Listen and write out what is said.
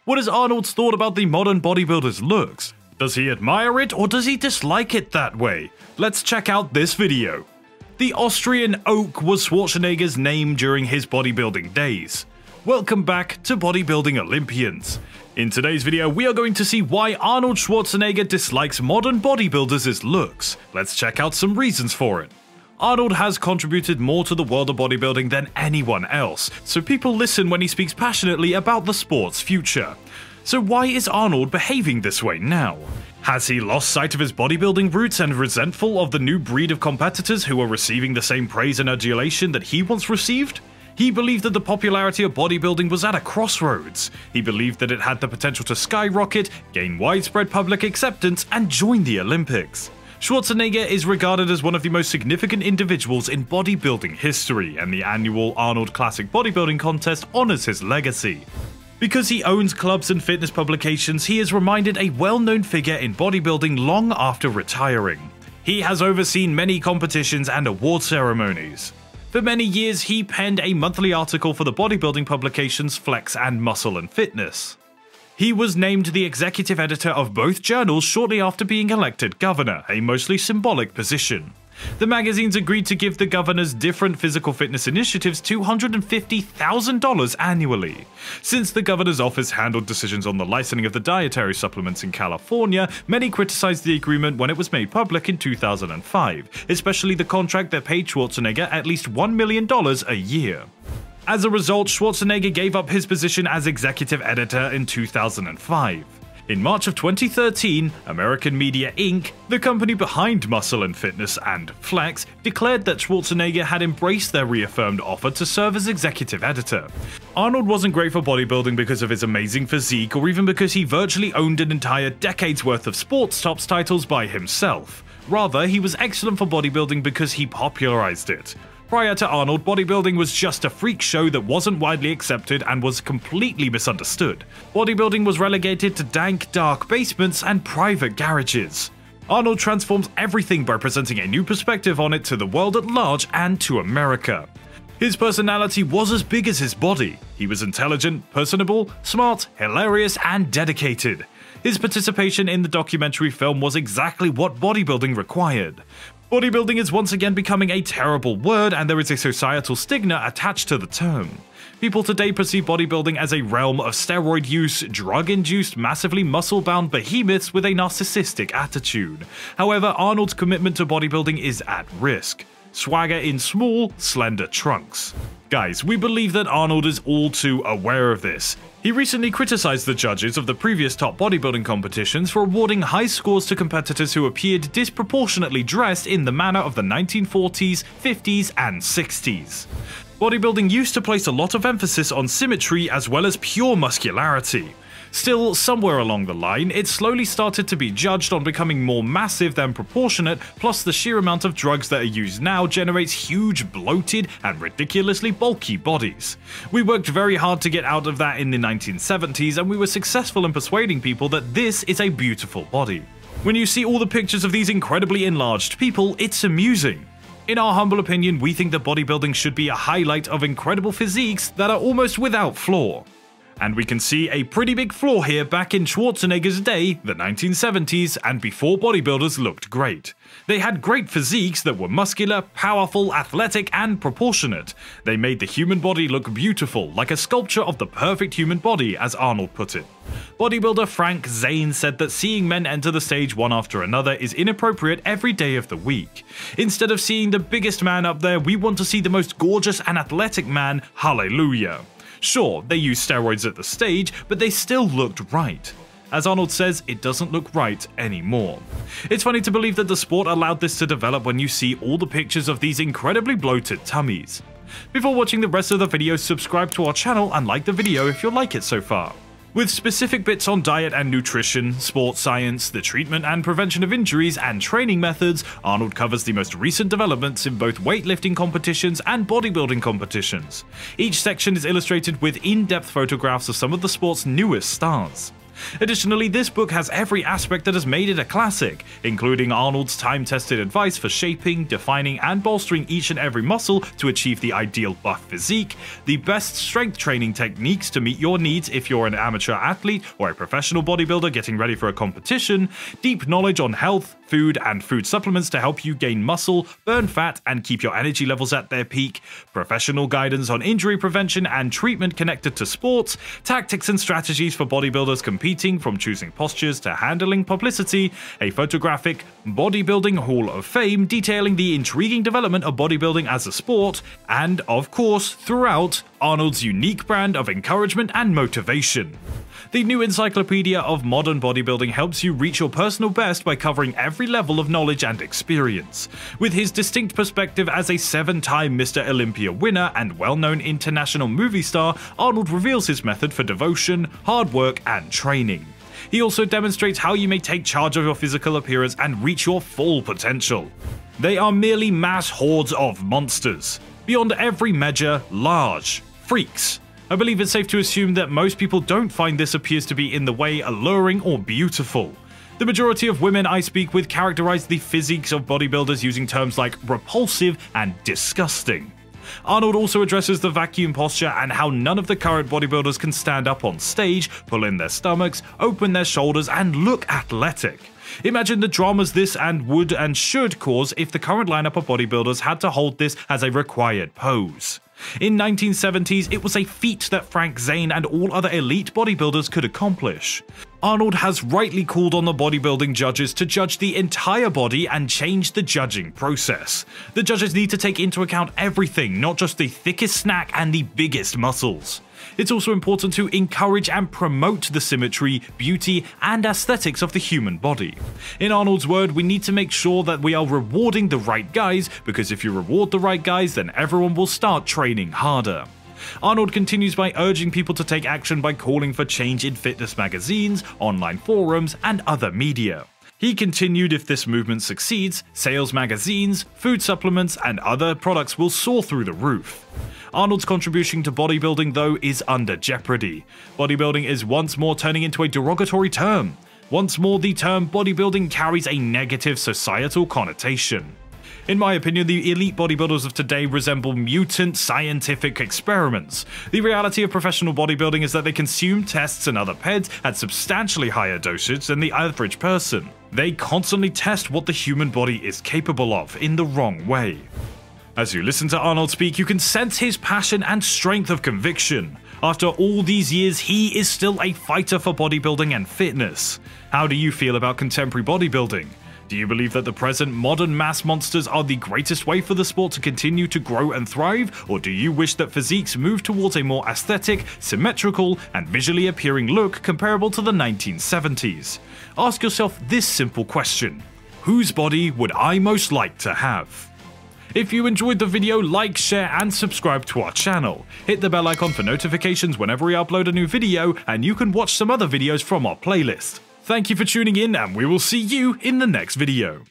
What is Arnold's thought about the modern bodybuilder's looks? Does he admire it or does he dislike it that way? Let's check out this video. The Austrian Oak was Schwarzenegger's name during his bodybuilding days. Welcome back to Bodybuilding Olympians. In today's video, we are going to see why Arnold Schwarzenegger dislikes modern bodybuilders' looks. Let's check out some reasons for it. Arnold has contributed more to the world of bodybuilding than anyone else, so people listen when he speaks passionately about the sport's future. So why is Arnold behaving this way now? Has he lost sight of his bodybuilding roots and resentful of the new breed of competitors who are receiving the same praise and adulation that he once received? He believed that the popularity of bodybuilding was at a crossroads. He believed that it had the potential to skyrocket, gain widespread public acceptance, and join the Olympics. Schwarzenegger is regarded as one of the most significant individuals in bodybuilding history, and the annual Arnold Classic Bodybuilding Contest honors his legacy. Because he owns clubs and fitness publications, he is reminded a well-known figure in bodybuilding long after retiring. He has overseen many competitions and award ceremonies. For many years, he penned a monthly article for the bodybuilding publications Flex and Muscle and Fitness. He was named the executive editor of both journals shortly after being elected governor, a mostly symbolic position. The magazines agreed to give the governor's different physical fitness initiatives $250,000 annually. Since the governor's office handled decisions on the licensing of the dietary supplements in California, many criticized the agreement when it was made public in 2005, especially the contract that paid Schwarzenegger at least $1 million a year. As a result, Schwarzenegger gave up his position as executive editor in 2005. In March of 2013, American Media Inc., the company behind Muscle and Fitness and Flex, declared that Schwarzenegger had embraced their reaffirmed offer to serve as executive editor. Arnold wasn't great for bodybuilding because of his amazing physique or even because he virtually owned an entire decade's worth of sports tops titles by himself. Rather, he was excellent for bodybuilding because he popularized it. Prior to Arnold, bodybuilding was just a freak show that wasn't widely accepted and was completely misunderstood. Bodybuilding was relegated to dank, dark basements and private garages. Arnold transforms everything by presenting a new perspective on it to the world at large and to America. His personality was as big as his body. He was intelligent, personable, smart, hilarious, and dedicated. His participation in the documentary film was exactly what bodybuilding required. Bodybuilding is once again becoming a terrible word, and there is a societal stigma attached to the term. People today perceive bodybuilding as a realm of steroid use, drug-induced, massively muscle-bound behemoths with a narcissistic attitude. However, Arnold's commitment to bodybuilding is at risk. Swagger in small, slender trunks. Guys, we believe that Arnold is all too aware of this. He recently criticized the judges of the previous top bodybuilding competitions for awarding high scores to competitors who appeared disproportionately dressed in the manner of the 1940s, 50s, and 60s. Bodybuilding used to place a lot of emphasis on symmetry as well as pure muscularity. Still, somewhere along the line, it slowly started to be judged on becoming more massive than proportionate, plus the sheer amount of drugs that are used now generates huge, bloated, and ridiculously bulky bodies. We worked very hard to get out of that in the 1970s, and we were successful in persuading people that this is a beautiful body. When you see all the pictures of these incredibly enlarged people, it's amusing. In our humble opinion, we think that bodybuilding should be a highlight of incredible physiques that are almost without flaw. And we can see a pretty big flaw here back in Schwarzenegger's day, the 1970s, and before bodybuilders looked great. They had great physiques that were muscular, powerful, athletic, and proportionate. They made the human body look beautiful, like a sculpture of the perfect human body, as Arnold put it. Bodybuilder Frank ZANE said that seeing men enter the stage one after another is inappropriate every day of the week. Instead of seeing the biggest man up there, we want to see the most gorgeous and athletic man, hallelujah. Sure, they used steroids at the stage, but they still looked right. As Arnold says, it doesn't look right anymore. It's funny to believe that the sport allowed this to develop when you see all the pictures of these incredibly bloated tummies. Before watching the rest of the video, subscribe to our channel and like the video if you like it so far. With specific bits on diet and nutrition, sports science, the treatment and prevention of injuries, and training methods, Arnold covers the most recent developments in both weightlifting competitions and bodybuilding competitions. Each section is illustrated with in-depth photographs of some of the sport's newest stars. Additionally, this book has every aspect that has made it a classic, including Arnold's time-tested advice for shaping, defining, and bolstering each and every muscle to achieve the ideal buff physique, the best strength training techniques to meet your needs if you're an amateur athlete or a professional bodybuilder getting ready for a competition, deep knowledge on health, food, and food supplements to help you gain muscle, burn fat, and keep your energy levels at their peak, professional guidance on injury prevention and treatment connected to sports, tactics and strategies for bodybuilders competing from choosing postures to handling publicity, a photographic bodybuilding hall of fame detailing the intriguing development of bodybuilding as a sport, and, of course, throughout, Arnold's unique brand of encouragement and motivation. The new encyclopedia of modern bodybuilding helps you reach your personal best by covering every level of knowledge and experience. With his distinct perspective as a 7-time Mr. Olympia winner and well-known international movie star, Arnold reveals his method for devotion, hard work, and training. He also demonstrates how you may take charge of your physical appearance and reach your full potential. They are merely mass hordes of monsters, beyond every measure large, freaks. I believe it's safe to assume that most people don't find this appears to be in the way alluring or beautiful. The majority of women I speak with characterize the physiques of bodybuilders using terms like repulsive and disgusting. Arnold also addresses the vacuum posture and how none of the current bodybuilders can stand up on stage, pull in their stomachs, open their shoulders, and look athletic. Imagine the dramas this and would and should cause if the current lineup of bodybuilders had to hold this as a required pose. In 1970s, it was a feat that ZANE and all other elite bodybuilders could accomplish. Arnold has rightly called on the bodybuilding judges to judge the entire body and change the judging process. The judges need to take into account everything, not just the thickest snack and the biggest muscles. It's also important to encourage and promote the symmetry, beauty, and aesthetics of the human body. In Arnold's word, we need to make sure that we are rewarding the right guys, because if you reward the right guys, then everyone will start training harder. Arnold continues by urging people to take action by calling for change in fitness magazines, online forums, and other media. He continued, if this movement succeeds, sales magazines, food supplements, and other products will soar through the roof. Arnold's contribution to bodybuilding, though, is under jeopardy. Bodybuilding is once more turning into a derogatory term. Once more, the term bodybuilding carries a negative societal connotation. In my opinion, the elite bodybuilders of today resemble mutant scientific experiments. The reality of professional bodybuilding is that they consume tests and other PEDs at substantially higher dosage than the average person. They constantly test what the human body is capable of in the wrong way. As you listen to Arnold speak, you can sense his passion and strength of conviction. After all these years, he is still a fighter for bodybuilding and fitness. How do you feel about contemporary bodybuilding? Do you believe that the present modern mass monsters are the greatest way for the sport to continue to grow and thrive, or do you wish that physiques move towards a more aesthetic, symmetrical, and visually appearing look comparable to the 1970s? Ask yourself this simple question: whose body would I most like to have? If you enjoyed the video, like, share, and subscribe to our channel. Hit the bell icon for notifications whenever we upload a new video, and you can watch some other videos from our playlist. Thank you for tuning in, and we will see you in the next video.